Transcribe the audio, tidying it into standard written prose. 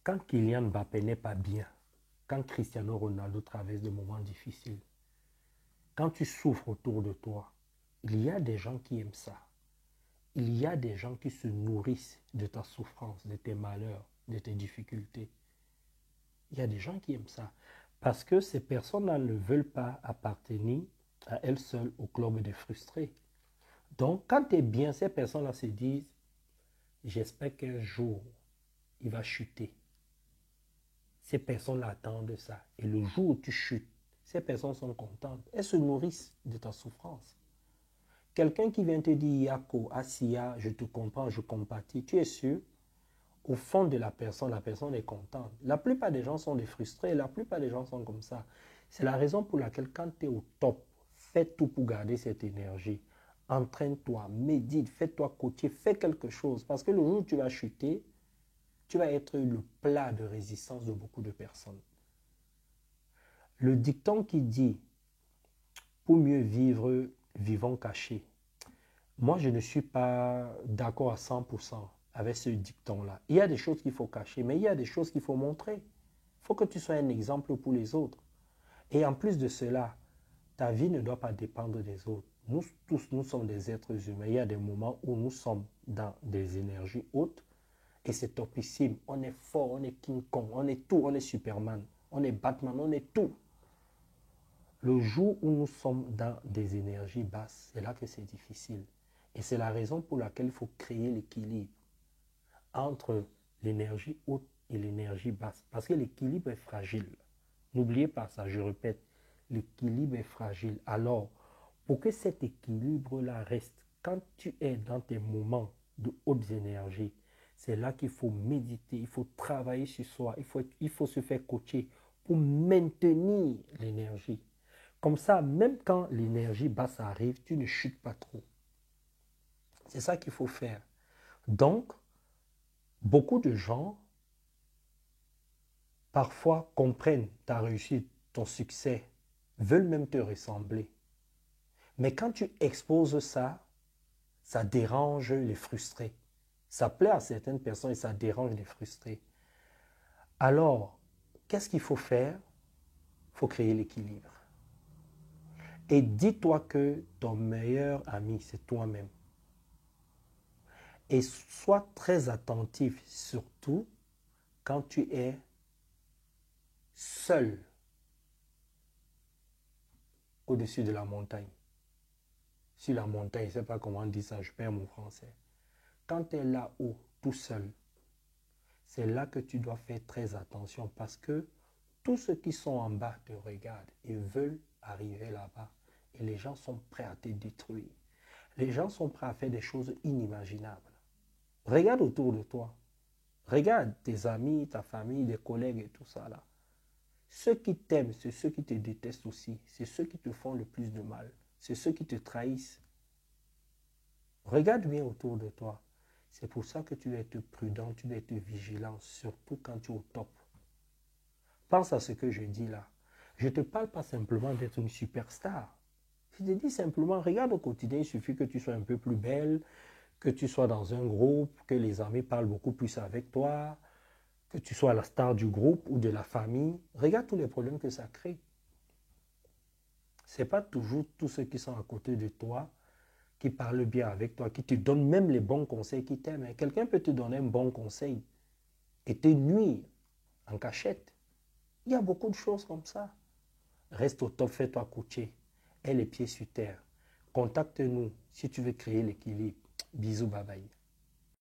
Quand Kylian Mbappé n'est pas bien, quand Cristiano Ronaldo traverse des moments difficiles, quand tu souffres autour de toi, il y a des gens qui aiment ça. Il y a des gens qui se nourrissent de ta souffrance, de tes malheurs, de tes difficultés. Il y a des gens qui aiment ça. Parce que ces personnes-là ne veulent pas appartenir à elles seules au club des frustrés. Donc, quand tu es bien, ces personnes-là se disent, j'espère qu'un jour, il va chuter. Ces personnes-là attendent ça. Et le jour où tu chutes, ces personnes sont contentes. Elles se nourrissent de ta souffrance. Quelqu'un qui vient te dire, Yako, Asiya, je te comprends, je compatis, tu es sûr, au fond de la personne est contente. La plupart des gens sont des frustrés, la plupart des gens sont comme ça. C'est la raison pour laquelle quand tu es au top, fais tout pour garder cette énergie. Entraîne-toi, médite, fais-toi coacher, fais quelque chose. Parce que le jour où tu vas chuter, tu vas être le plat de résistance de beaucoup de personnes. Le dicton qui dit, pour mieux vivre, vivons cachés. Moi, je ne suis pas d'accord à 100% avec ce dicton-là. Il y a des choses qu'il faut cacher, mais il y a des choses qu'il faut montrer. Il faut que tu sois un exemple pour les autres. Et en plus de cela, ta vie ne doit pas dépendre des autres. Nous tous, nous sommes des êtres humains. Il y a des moments où nous sommes dans des énergies hautes et c'est topissime. On est fort, on est King Kong, on est tout, on est Superman, on est Batman, on est tout. Le jour où nous sommes dans des énergies basses, c'est là que c'est difficile. Et c'est la raison pour laquelle il faut créer l'équilibre entre l'énergie haute et l'énergie basse. Parce que l'équilibre est fragile. N'oubliez pas ça, je répète, l'équilibre est fragile. Alors, pour que cet équilibre-là reste, quand tu es dans tes moments de hautes énergies, c'est là qu'il faut méditer, il faut travailler sur soi, il faut se faire coacher pour maintenir l'énergie. Comme ça, même quand l'énergie basse arrive, tu ne chutes pas trop. C'est ça qu'il faut faire. Donc, beaucoup de gens, parfois, comprennent ta réussite, ton succès, veulent même te ressembler. Mais quand tu exposes ça, ça dérange les frustrés. Ça plaît à certaines personnes et ça dérange les frustrés. Alors, qu'est-ce qu'il faut faire? Il faut créer l'équilibre. Et dis-toi que ton meilleur ami, c'est toi-même. Et sois très attentif, surtout quand tu es seul au-dessus de la montagne. Sur la montagne, je ne sais pas comment on dit ça, je perds mon français. Quand tu es là-haut, tout seul, c'est là que tu dois faire très attention parce que tous ceux qui sont en bas te regardent et veulent arriver là-bas. Et les gens sont prêts à te détruire. Les gens sont prêts à faire des choses inimaginables. Regarde autour de toi. Regarde tes amis, ta famille, des collègues et tout ça là. Ceux qui t'aiment, c'est ceux qui te détestent aussi. C'est ceux qui te font le plus de mal. C'est ceux qui te trahissent. Regarde bien autour de toi. C'est pour ça que tu dois être prudent, tu dois être vigilant, surtout quand tu es au top. Pense à ce que je dis là. Je ne te parle pas simplement d'être une superstar. Je te dis simplement, regarde au quotidien, il suffit que tu sois un peu plus belle, que tu sois dans un groupe, que les amis parlent beaucoup plus avec toi, que tu sois la star du groupe ou de la famille. Regarde tous les problèmes que ça crée. Ce n'est pas toujours tous ceux qui sont à côté de toi qui parlent bien avec toi, qui te donnent même les bons conseils, qui t'aiment. Quelqu'un peut te donner un bon conseil et te nuire en cachette. Il y a beaucoup de choses comme ça. Reste au top, fais-toi coacher. Aie les pieds sur terre. Contacte-nous si tu veux créer l'équilibre. Bisous, bye bye.